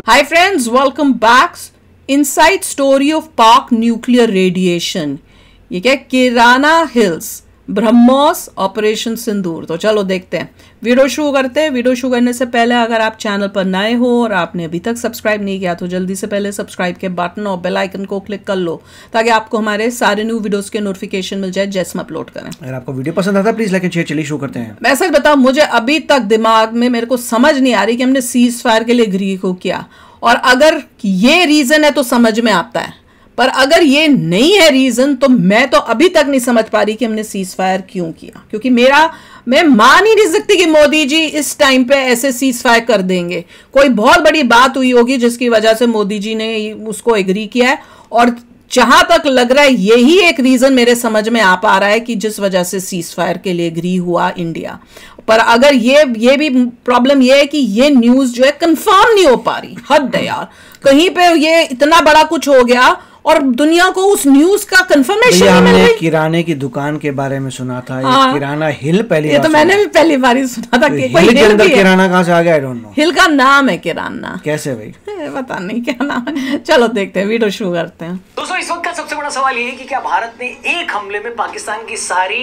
Hi friends, welcome back. Inside story of Pak nuclear radiation. ये क्या, किराना hills, BrahMos, operation सिंदूर। तो चलो देखते हैं, वीडियो शुरू करते हैं। वीडियो शुरू करने से पहले अगर आप चैनल पर नए हो और आपने अभी तक सब्सक्राइब नहीं किया तो जल्दी से पहले सब्सक्राइब के बटन और बेल आइकन को क्लिक कर लो ताकि आपको हमारे सारे न्यू वीडियोस के नोटिफिकेशन मिल जाए जैसे हम अपलोड करें। अगर आपको वीडियो पसंद आता है प्लीज लाइक एंड शेयर। चलिए शुरू करते हैं। मैं सच बताऊं, मुझे अभी तक दिमाग में मेरे को समझ नहीं आ रही कि हमने सीज फायर के लिए एग्री को किया, और अगर ये रीजन है तो समझ में आता है, पर अगर ये नहीं है रीजन तो मैं तो अभी तक नहीं समझ पा रही कि हमने सीज फायर क्यों किया। क्योंकि मैं मान ही नहीं सकती कि मोदी जी इस टाइम पे ऐसे सीज फायर कर देंगे। कोई बहुत बड़ी बात हुई होगी जिसकी वजह से मोदी जी ने उसको एग्री किया है, और जहां तक लग रहा है यही एक रीजन मेरे समझ में आ पा रहा है कि जिस वजह से सीज फायर के लिए एग्री हुआ इंडिया। पर अगर ये भी प्रॉब्लम ये है कि ये न्यूज जो है कंफर्म नहीं हो पा रही। हद है यार, कहीं पे ये इतना बड़ा कुछ हो गया और दुनिया को उस न्यूज का कंफर्मेशन नहीं मिल रही। किराने की दुकान के बारे में सुना था, ये किराना हिल पहली ये तो मैंने भी पहली बार ही सुना था कि कोई हिल के अंदर किराना कहां से आ गया, आई डोंट नो। हिल का नाम है किराना, कैसे भाई पता नहीं क्या नाम है। चलो देखते हैं, वीडियो शुरू करते हैं। दोस्तों इस वक्त का सबसे बड़ा सवाल ये है कि क्या भारत ने एक हमले में पाकिस्तान की सारी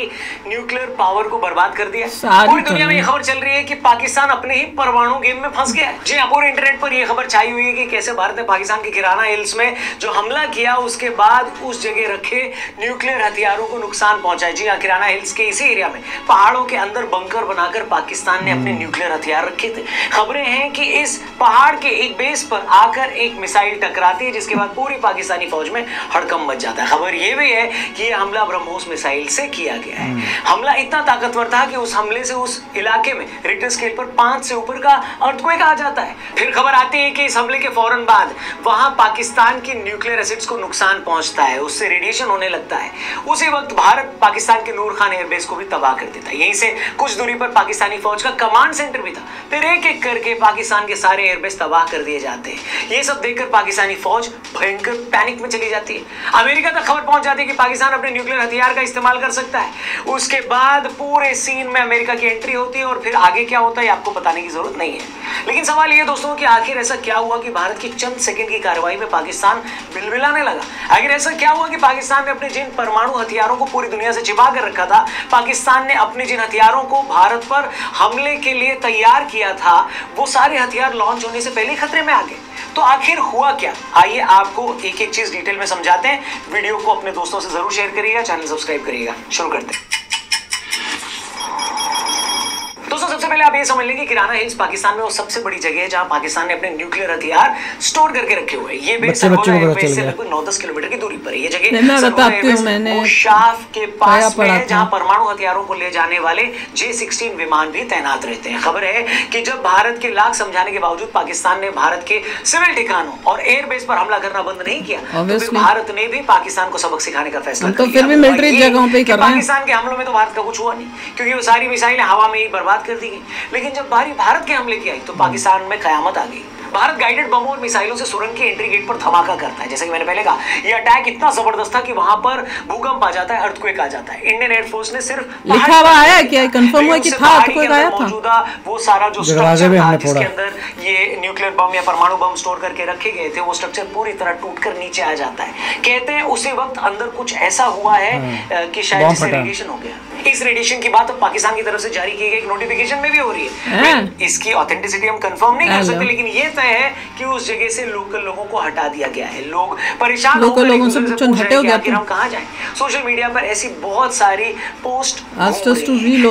न्यूक्लियर पावर को बर्बाद कर दिया? पूरी दुनिया में ये खबर चल रही है कि पाकिस्तान अपने ही परमाणु गेम में फंस गया है। जी हाँ, पूरे इंटरनेट पर ये खबर छाई हुई है कि कैसे भारत ने पाकिस्तान के किराना हिल्स में जो हमला किया उसके बाद उस जगह रखे न्यूक्लियर हथियारों को नुकसान पहुंचा है। जी हाँ, किराना हिल्स के इसी एरिया में पहाड़ों के अंदर बंकर बनाकर पाकिस्तान ने अपने न्यूक्लियर हथियार रखे थे। खबरें हैं कि इस पहाड़ के एक बेस पर आकर एक मिसाइल टकराती है जिसके बाद पूरी पाकिस्तानी फौज में हड़कंप मच जाता है। खबर यह भी है कि यह हमला ब्रह्मोस मिसाइल से किया गया है। हमला इतना ताकतवर था कि उस हमले से उस इलाके में रिक्टर स्केल पर 5 से ऊपर का अर्थक्वेक आ जाता है। फिर खबर आती है कि इस हमले के फौरन बाद वहां पाकिस्तान की न्यूक्लियर एसिड्स को नुकसान पहुंचता है, उससे रेडिएशन होने लगता है। उसी वक्त भारत पाकिस्तान के नूर खान एयरबेस को भी तबाह कर देता है। यहीं से कुछ दूरी पर पाकिस्तानी फौज का कमांड सेंटर भी था। फिर एक एक करके पाकिस्तान के सारे एयरबेस तबाह कर दिए जाते हैं। ये सब देखकर पाकिस्तानी फौज भयंकर पैनिक में चली जाती है। अमेरिका तक खबर पहुंच जाती है कि पाकिस्तान अपने न्यूक्लियर हथियार का इस्तेमाल कर सकता है। उसके बाद पूरे सीन में अमेरिका की एंट्री होती है, और फिर आगे क्या होता है आपको बताने की जरूरत नहीं है। लेकिन सवाल ये दोस्तों कि आखिर ऐसा क्या हुआ कि भारत की चंद सेकंड की कार्रवाई में पाकिस्तान बिलबिलाने लगा? आखिर ऐसा क्या हुआ कि पाकिस्तान ने अपने जिन परमाणु हथियारों को पूरी दुनिया से छिपा कर रखा था, पाकिस्तान ने अपने जिन हथियारों को भारत पर हमले के लिए तैयार किया था, वो सारे हथियार लॉन्च होने से पहले खतरे में आ गए। तो आखिर हुआ क्या? आइए आपको एक एक चीज डिटेल में समझाते हैं। वीडियो को अपने दोस्तों से जरूर शेयर करिएगा, चैनल सब्सक्राइब करिएगा। शुरू करते हैं। दोस्तों सबसे पहले आप ये समझ लें कि किराना हिल्स पाकिस्तान में वो सबसे बड़ी जगह है जहां पाकिस्तान ने अपने न्यूक्लियर हथियार स्टोर करके रखे हुए हैं। ये बेस से लगभग 9-10 किलोमीटर की दूरी पर है। ये जगह शाफ के पास में है जहां परमाणु हथियारों को ले जाने वाले J-16 विमान भी तैनात रहते हैं। खबर है कि जब भारत के लाख समझाने के बावजूद पाकिस्तान ने भारत के सिविल ठिकानों और एयरबेस पर हमला करना बंद नहीं किया, तो फिर भारत ने भी पाकिस्तान को सबक सिखाने का फैसला किया। फिर भी मिलिट्री जगहों पे कर रहे हैं। पाकिस्तान के हमलों में तो भारत का कुछ हुआ नहीं, क्योंकि वो सारी मिसाइलें हवा में ही बर्बाद कर दी गई। लेकिन जब बारी भारत के हमले की आई तो पाकिस्तान में कयामत आ गई। भारत गाइडेड बमों और मिसाइलों से सुरंग के एंट्री गेट पर धमाका करता है। जैसे कि मैंने पहले कहा, यह अटैक इतना जबरदस्त था कि वहां पर भूकंप आ जाता है, अर्थक्वेक आ जाता है। इंडियन एयरफोर्स ने सिर्फ लिखा हुआ आया क्या, कंफर्म हुआ कि था अर्थक्वेक आया था? मौजूदा वो सारा जो स्ट्रक्चर था जिसके अंदर ये न्यूक्लियर बम या परमाणु बम स्टोर करके रखे गए थे, वो स्ट्रक्चर पूरी तरह टूटकर नीचे आ जाता है। कहते हैं उसी वक्त अंदर कुछ ऐसा हुआ है कि शायद इससे रेडिएशन हो गया। इस रेडिएशन की बात पाकिस्तान की तरफ से जारी की गई एक नोटिफिकेशन में भी हो रही है। इसकी ऑथेंटिसिटी हम कंफर्म नहीं कर सकते, लेकिन ये तय है कि उस जगह से लोकल लोगों को हटा दिया गया है। लोग परेशान हो गए, लोगों से हटे हो गए कि हम कहां जाएं। सोशल मीडिया पर ऐसी बहुत सारी पोस्ट।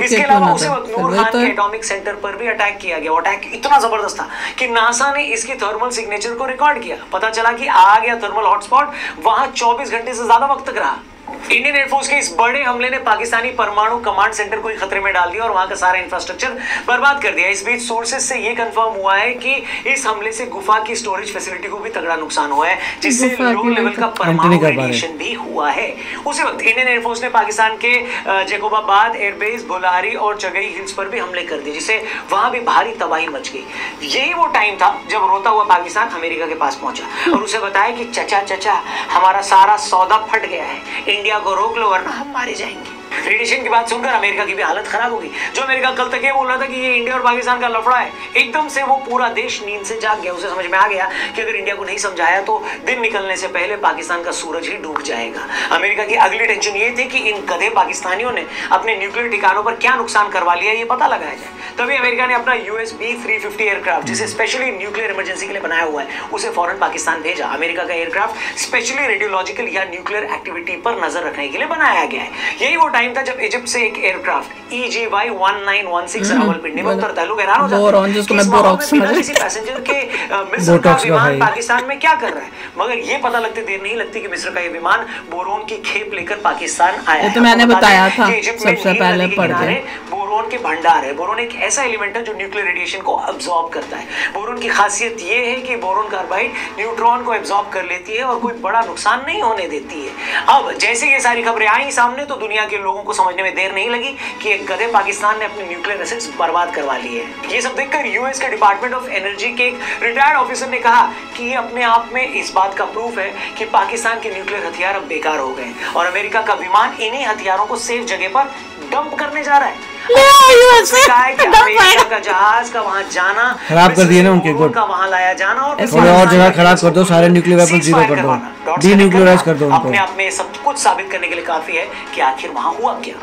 इसके अलावा उसी वक्त नूर खान के एटॉमिक सेंटर पर भी अटैक किया गया। अटैक इतना जबरदस्त था कि नासा ने इसकी थर्मल सिग्नेचर को रिकॉर्ड किया। पता चला कि आ गया थर्मल हॉटस्पॉट, वहां 24 घंटे से ज्यादा वक्त तक रहा। इंडियन एयरफोर्स के इस बड़े हमले ने पाकिस्तानी परमाणु कमांड सेंटर को खतरे में डाल दिया और वहां का सारा इंफ्रास्ट्रक्चर बर्बाद कर दिया। इस बीच सोर्सेज से यह कंफर्म हुआ है कि इस हमले से गुफा की स्टोरेज फैसिलिटी को भी तगड़ा नुकसान हुआ है, जिससे लो लेवल का परमाणु रेडिएशन भी हुआ है। उसी वक्त इंडियन एयरफोर्स ने पाकिस्तान के जैकोबाबाद एयरबेस, भोलारी और चगई हिल्स पर भी हमले कर दिए, जिससे वहां भी भारी तबाही मच गई। यही वो टाइम था जब रोता हुआ पाकिस्तान अमेरिका के पास पहुंचा और उसे बताया कि चचा हमारा सारा सौदा फट गया है, इंडिया को रोक लो वरना हम मारे जाएंगे। रेडिएशन की बात सुनकर अमेरिका की भी हालत खराब होगी। जो अमेरिका कल तक ये बोल रहा था कि ये इंडिया और पाकिस्तान का लफड़ा है, एकदम से वो पूरा देश नींद से जाग गया। उसे समझ में आ गया कि अगर इंडिया को नहीं समझाया तो दिन निकलने से पहले पाकिस्तान का सूरज ही डूब जाएगा। अमेरिका की अगली टेंशन ये थी कि इन गधे पाकिस्तानियों ने अपने न्यूक्लियर ठिकानों पर क्या नुकसान करवा लिया ये पता लगाया जाए। तभी अमेरिका ने अपना USB-350 एयरक्राफ्ट, जिसे स्पेशली न्यूक्लियर इमरजेंसी के लिए बनाया हुआ है, उसे फौरन पाकिस्तान भेजा। अमेरिका का एयरक्राफ्ट स्पेशली रेडियोलॉजिकल या न्यूक्लियर एक्टिविटी पर नजर रखने के लिए बनाया गया है। यही वो टाइम था जब इजिप्ट से एक एयरक्राफ्ट EGY-1916 रावलपिंडी में उतरता है। लोग हैरान हो जाते हैं कि बिना किसी पैसेंजर के मिस्र का विमान पाकिस्तान में क्या कर रहा है, मगर ये पता लगते देर नहीं लगती कि मिस्र का ये विमान बोरोन की खेप लेकर पाकिस्तान आया है। तो मैंने बताया था सबसे पहले पढ़ के, बोरोन के भंडार है। बोरोन एक ऐसा एलिमेंट है जो न्यूक्लियर रेडिएशन को अब्सॉर्ब करता है। बोरोन की खासियत ये है कि बोरोन कार्बाइड न्यूट्रॉन को अब्सॉर्ब कर लेती है और कोई बड़ा नुकसान नहीं होने देती है। अब जैसे ये सारी खबरें आई सामने तो दुनिया के लोगों को समझने में देर नहीं लगी कि एक गधे पाकिस्तान ने अपने न्यूक्लियर एसेट्स बर्बाद करवा लिए हैं। ये सब देखकर यूएस के डिपार्टमेंट ऑफ एनर्जी के एक रिटायर्ड ऑफिसर ने कहा कि ये अपने आप में इस बात का प्रूफ है कि पाकिस्तान के न्यूक्लियर हथियार अब बेकार हो गए और अमेरिका का विमान इन्हीं हथियारों को सेफ जगह पर डंप करने जा रहा है। अमेरिका का जहाज का वहां जाना खराब कर दिए ना उनके को, का वहां लाया जाना और जगह खराब कर दो, सारे न्यूक्लियर वेपन जीरो कर दो, डीन्यूक्लियराइज कर दो उनको। अपने आप में सब कुछ साबित करने के लिए काफी है कि आखिर वहां हुआ क्या।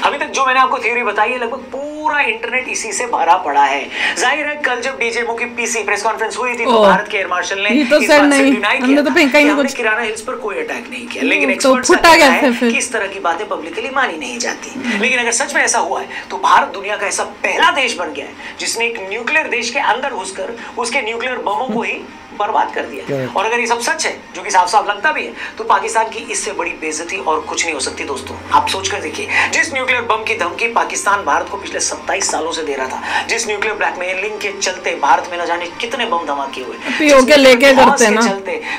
अभी तक जो मैंने आपको थ्योरी बताई है लगभग पूरा इंटरनेट इसी से भरा पड़ा है। जाहिर है कल जब डीजीएमओ की पीसी प्रेस कॉन्फ्रेंस हुई थी तो भारत के एयर मार्शल ने इस बात से डिनाई किया कि हमने किराना हिल्स पर कोई अटैक नहीं किया, लेकिन एक्सपर्ट्स का कहना है कि इस तरह की बातें पब्लिकली मानी नहीं जाती। लेकिन अगर सच में ऐसा हुआ है तो भारत दुनिया का ऐसा पहला देश बन गया है जिसने एक न्यूक्लियर देश के अंदर घुसकर उसके न्यूक्लियर बमों को ही बर्बाद कर दिया। और अगर ये सब सच है, जो कि साफ साफ लगता भी है, तो पाकिस्तान की इससे बड़ी बेइज्जती और कुछ नहीं हो सकती। दोस्तों आप सोच कर देखिए, जिस न्यूक्लियर बम की धमकी पाकिस्तान भारत को पिछले 27 सालों से दे रहा था, जिस न्यूक्लियर ब्लैकमेलिंग के चलते भारत में न जाने कितने बम धमाके हुए, पीओके लेके करते हैं ना,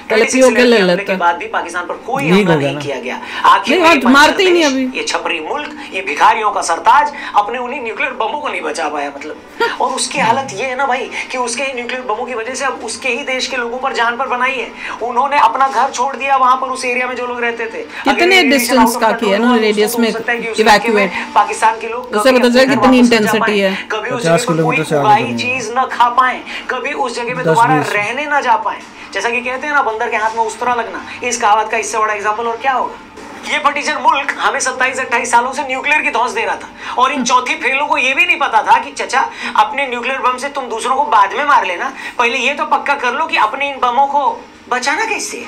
पीओके ले लेते के बाद भी पाकिस्तान पर कोई हमला नहीं किया गया। आखिर मारते ही नहीं अभी। ये छपरी मुल्क, ये भिखारियों का सरताज अपने उन्हीं न्यूक्लियर बमों को नहीं बचा पाया मतलब। और उसकी हालत ये है ना भाई कि उसके ही न्यूक्लियर बमों की वजह से अब उसके ही देश के लोगों पर जान पर बनाई है। उन्होंने अपना घर छोड़ दिया वहां पर उस एरिया में जो लोग रहते थे। कितने डिस्टेंस का किया ना रेडियस में इवैक्यूएट, पाकिस्तान के लोग उससे पता चला कितनी इंटेंसिटी है। कभी उस जगह पर कोई उगाई चीज न खा पाए, कभी उस जगह में दोबारा रहने न जा पाए। जैसा कि कहते हैं ना बंदर के हाथ में उस्तरा लगना, इस कहावत का इससे बड़ा एग्जांपल और क्या होगा। ये फटीचर मुल्क हमें 27-28 सालों से न्यूक्लियर की धौंस दे रहा था और इन चौथी फेलों को ये भी नहीं पता था कि चचा अपने न्यूक्लियर बम से तुम दूसरों को बाद में मार लेना, पहले ये तो पक्का कर लो कि अपने इन बमों को बचाना कैसे।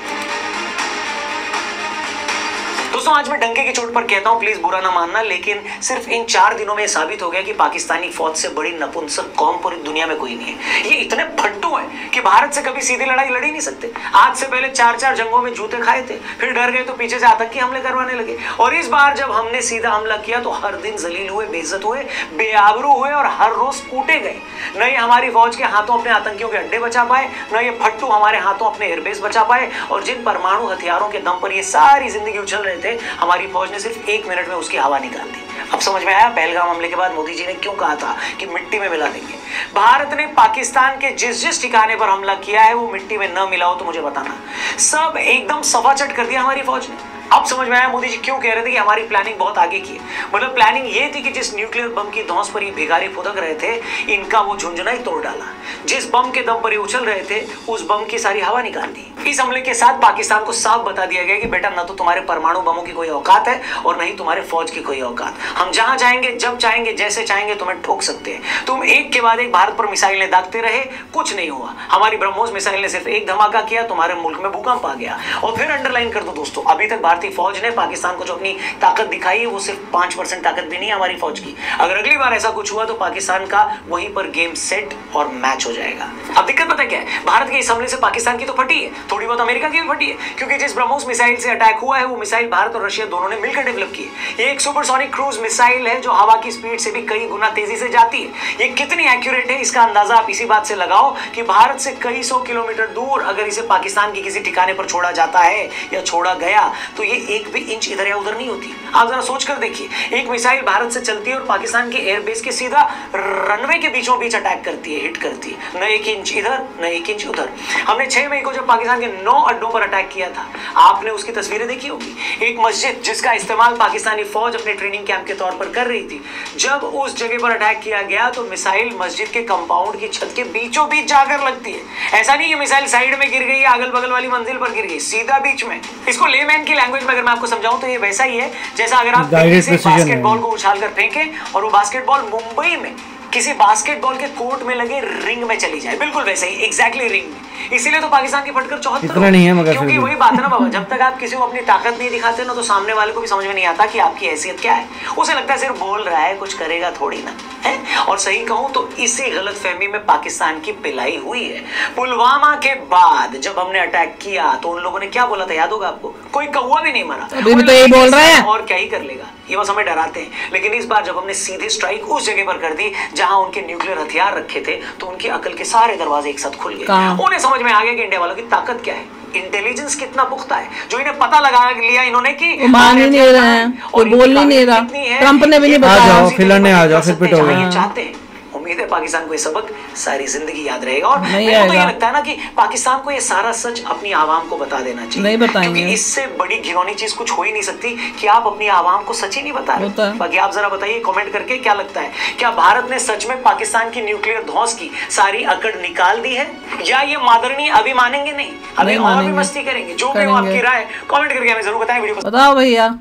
दोस्तों आज मैं डंके की चोट पर कहता हूं, प्लीज बुरा ना मानना, लेकिन सिर्फ इन 4 दिनों में साबित हो गया कि पाकिस्तानी फौज से बड़ी नपुंसक कौम पूरी दुनिया में कोई नहीं है। ये इतने फट्टू हैं कि भारत से कभी सीधी लड़ाई लड़ ही नहीं सकते। आज से पहले 4-4 जंगों में जूते खाए थे, फिर डर गए तो पीछे से आतंकी हमले करवाने लगे, और इस बार जब हमने सीधा हमला किया तो हर दिन जलील हुए, बेइज्जत हुए, बेआबरू हुए और हर रोज कूटे गए। न ये हमारी फौज के हाथों अपने आतंकियों के अड्डे बचा पाए, न ये फट्टू हमारे हाथों अपने एयरबेस बचा पाए, और जिन परमाणु हथियारों के दम पर ये सारी जिंदगी उछल रहे थे, हमारी फौज ने सिर्फ 1 मिनट में उसकी हवा निकाल दी। अब समझ में आया पहलगाम हमले के बाद मोदी जी ने क्यों कहा था कि मिट्टी में मिला देंगे। भारत ने पाकिस्तान के जिस जिस ठिकाने पर हमला किया है वो मिट्टी में न मिला हो तो मुझे बताना। सब एकदम सफाचट कर दिया हमारी फौज ने। अब समझ में आया मोदी जी क्यों कह रहे थे कि हमारी प्लानिंग बहुत आगे की है। मतलब प्लानिंग ये थी कि जिस न्यूक्लियर बम की धौंस पर ये भिखारी फुदक रहे थे, इनका वो झुंझुना ही तोड़ डाला। जिस बम के दम पर ये उछल रहे थे, उस बम की सारी हवा निकाल दी। इस हमले के साथ पाकिस्तान को साफ बता दिया गया कि बेटा न तो तुम्हारे परमाणु बमों की कोई औकात है और न ही तुम्हारे फौज की कोई औकात। हम जहां चाहेंगे, जब चाहेंगे, जैसे चाहेंगे तुम्हें ठोक सकते हैं। तुम एक के बाद एक भारत पर मिसाइलें दागते रहे, कुछ नहीं हुआ। हमारी ब्रह्मोस मिसाइल ने सिर्फ एक धमाका किया, तुम्हारे मुल्क में भूकंप आ गया। और फिर अंडरलाइन कर दो दोस्तों, अभी तक भारतीय फौज ने पाकिस्तान को जो अपनी ताकत दिखाई है वो सिर्फ 5% ताकत भी नहीं है हमारी फौज की। अगर अगली बार ऐसा कुछ हुआ तो पाकिस्तान का वहीं पर गेम सेट और मैच हो जाएगा। अब दिक्कत पता क्या है, भारत के इस हमले से पाकिस्तान की तो फटी है, थोड़ी बहुत अमेरिका की भी फटी है, क्योंकि जिस ब्रह्मोस मिसाइल से अटैक हुआ है वो मिसाइल भारत और रशिया दोनों ने मिलकर डेवलप की है। ये एक सुपरसोनिक क्रूज मिसाइल है जो हवा की स्पीड से भी कई गुना तेजी से जाती है। ये कितनी एक्यूरेट है इसका अंदाजा आप इसी बात से लगाओ कि भारत से कई 100 किलोमीटर दूर अगर इसे पाकिस्तान के किसी ठिकाने पर छोड़ा जाता है या छोड़ा गया तो ये एक भी इंच इधर या उधर नहीं होती। आप जरा सोच कर देखिए, एक मिसाइल भारत से चलती है और पाकिस्तान के एयरबेस के सीधा रनवे के बीचों बीच अटैक करती है, हिट करती है, न 1 इंच इधर न 1 इंच उधर। हमने 6 मई को जब पाकिस्तान के 9 अड्डों पर अटैक किया था, आपने उसकी तस्वीरें देखी होगी। एक मस्जिद जिसका इस्तेमाल पाकिस्तानी फौज अपने ट्रेनिंग कैंप के तौर पर कर रही थी, जब उस जगह पर अटैक किया गया तो मिसाइल मस्जिद के कंपाउंड की छत के बीचों बीच जाकर लगती है। ऐसा नहीं कि मिसाइल साइड में गिर गई, अगल बगल वाली मंजिल पर गिर गई, सीधा बीच में। इसको लेमैन की लैंग्वेज में अगर मैं आपको समझाऊं तो ये वैसा ही है जैसा अगर आप बास्केटबॉल को उछाल कर फेंके और वो बास्केटबॉल मुंबई में किसी बास्केटबॉल के कोर्ट में लगे रिंग में चली जाए, बिल्कुल वैसे ही, एग्जैक्टली रिंग में। इसीलिए तो पाकिस्तान की फटकर 74 नहीं है, मगर क्योंकि वही बात है ना बाबा, जब तक आप किसी को अपनी ताकत नहीं दिखाते ना तो सामने वाले को भी समझ में नहीं आता कि आपकी हैसियत क्या है। उसे लगता है सिर्फ बोल रहा है, कुछ करेगा थोड़ी ना है। और सही कहूं तो इसी गलतफहमी में पाकिस्तान की पिलाई हुई है। पुलवामा के बाद जब हमने अटैक किया तो उन लोगों ने क्या बोला था, याद होगा आपको? कोई कौवा भी नहीं मरा, अभी भी तो ये बोल रहे हैं और क्या ही कर लेगा, ये बस हमें डराते हैं। लेकिन इस बार जब हमने सीधे स्ट्राइक उस जगह पर कर दी जहां उनके न्यूक्लियर हथियार रखे थे, तो उनकी अकल के सारे दरवाजे एक साथ खुल गए। उन्हें समझ में आ गया कि इंडिया वालों की ताकत क्या है, इंटेलिजेंस कितना पुख्ता है, जो इन्हें पता लगा लिया इन्होंने कि मान ही नहीं रहे हैं और बोल ही नहीं रहा। ट्रंप ने भी नहीं बताया। फिलहाल आ जाओ, फिर पिटो ये चाहते हैं। उम्मीद है पाकिस्तान को ये सबक सारी जिंदगी याद रहेगा। और मेरे को तो ये लगता है ना कि पाकिस्तान को ये सारा सच अपनी आवाम को बता देना चाहिए। नहीं बताएंगे, क्योंकि इससे बड़ी घिनौनी चीज कुछ हो ही नहीं सकती कि आप अपनी आवाम को सच ही नहीं बता रहे। बाकी आप जरा बताइए कमेंट करके, क्या लगता है, क्या भारत ने सच में पाकिस्तान की न्यूक्लियर धौंस की सारी अकड़ निकाल दी है, या ये मादरनी अभी मानेंगे नहीं, अभी और भी मस्ती करेंगे? जो भी हो आपकी राय कमेंट करके हमें जरूर बताएं। वीडियो बताओ भैया,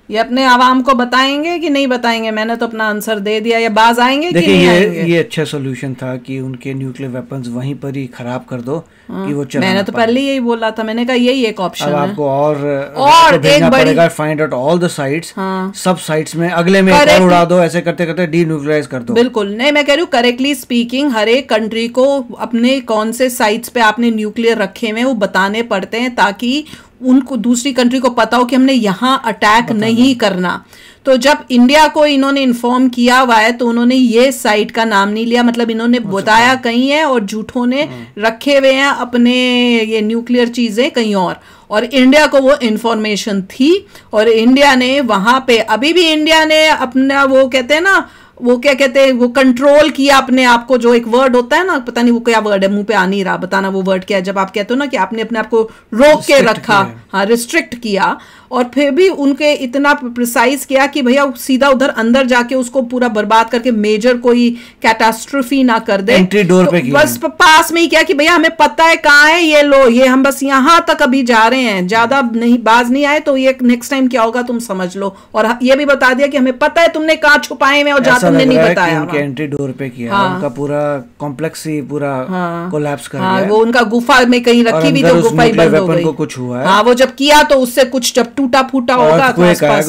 ये अपने आवाम को बताएंगे कि नहीं बताएंगे? मैंने तो अपना आंसर दे दिया, ये बाज आएंगे कि नहीं आएंगे? ये अच्छा सोल्यूशन था कि उनके न्यूक्लियर वेपन्स वहीं पर ही खराब कर दो कि वो चला। मैंने तो पहले यही बोला था, मैंने कहा यही एक ऑप्शन है। आपको और एक बड़ी find out all the sites, सब साइट्स में अगले में एक और उड़ा दो, ऐसे करते करते डीन्यूक्लियराइज कर दो। बिल्कुल नहीं, मैं कह रही हूँ करेक्टली स्पीकिंग, हर एक कंट्री को अपने कौन से साइट्स पे आपने न्यूक्लियर रखे हुए वो बताने पड़ते हैं, ताकि उनको दूसरी कंट्री को पता हो कि हमने यहाँ अटैक नहीं करना। तो जब इंडिया को इन्होंने इन्फॉर्म किया हुआ है तो उन्होंने ये साइट का नाम नहीं लिया, मतलब इन्होंने बताया कहीं है और झूठों ने रखे हुए हैं अपने ये न्यूक्लियर चीजें कहीं और इंडिया को वो इंफॉर्मेशन थी और इंडिया ने वहां पे, अभी भी इंडिया ने अपना वो कहते हैं ना, वो क्या कहते हैं, वो कंट्रोल किया अपने आप को। जो एक वर्ड होता है ना, पता नहीं वो क्या वर्ड है, मुंह पे आ नहीं रहा, बताना वो वर्ड क्या है, जब आप कहते हो ना कि आपने अपने आप को रोक के रखा, हाँ रिस्ट्रिक्ट किया, और फिर भी उनके इतना प्रिसाइज किया कि भैया सीधा उधर अंदर जाके उसको पूरा बर्बाद करके मेजर कोई कैटास्ट्रोफी ना कर दे। एंट्री डोर पे किया, बस पास में ही किया कि भैया हमें पता है कहाँ है, ये लो, ये हम बस यहाँ तक अभी जा रहे हैं, ज्यादा नहीं, बाज नहीं आए तो ये नेक्स्ट टाइम क्या होगा तुम समझ लो। और ये भी बता दिया कि हमें पता है तुमने कहाँ छुपाए हुए और जहाँ तुमने नहीं बताया। उनके एंट्री डोर पे किया, उनका पूरा कॉम्प्लेक्स ही पूरा कोलैप्स कर गया। वो उनका गुफा में कहीं रखी भी तो गुफा ही बंद हो गई। कुछ हुआ है, हाँ, वो जब किया तो उससे कुछ जब टूटा फूटा होगा,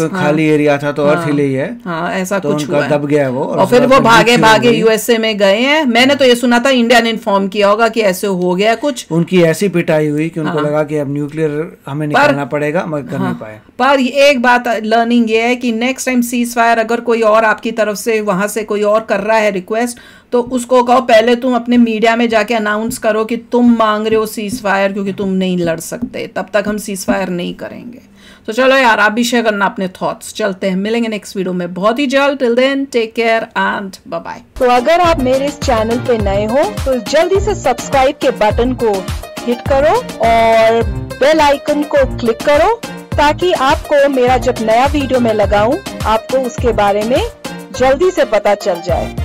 खाली एरिया था तो अर्थ हिले ही है, हाँ ऐसा तो कुछ हुआ, दब गया वो, और फिर वो भागे यूएसए में गए हैं। मैंने तो ये सुना था इंडिया ने इन्फॉर्म किया होगा कि ऐसे हो गया कुछ। उनकी ऐसी पिटाई हुई कि उनको लगा कि अब न्यूक्लियर हमें निकालना पड़ेगा, मगर कर नहीं पाए। पर एक बात लर्निंग ये है कि नेक्स्ट टाइम सीज फायर अगर कोई और आपकी तरफ से वहां से कोई और कर रहा है रिक्वेस्ट, तो उसको कहो पहले तुम अपने मीडिया में जाके अनाउंस करो कि तुम मांग रहे हो सीज फायर, क्योंकि तुम नहीं लड़ सकते, तब तक हम सीज फायर नहीं करेंगे। तो चलो यार, आप भी शेयर करना अपने थॉट्स। चलते हैं, मिलेंगे नेक्स्ट वीडियो में बहुत ही जल्द। Till then take care and bye bye. तो अगर आप मेरे इस चैनल पे नए हो तो जल्दी से सब्सक्राइब के बटन को हिट करो और बेल आइकन को क्लिक करो, ताकि आपको मेरा जब नया वीडियो मैं लगाऊं आपको उसके बारे में जल्दी से पता चल जाए।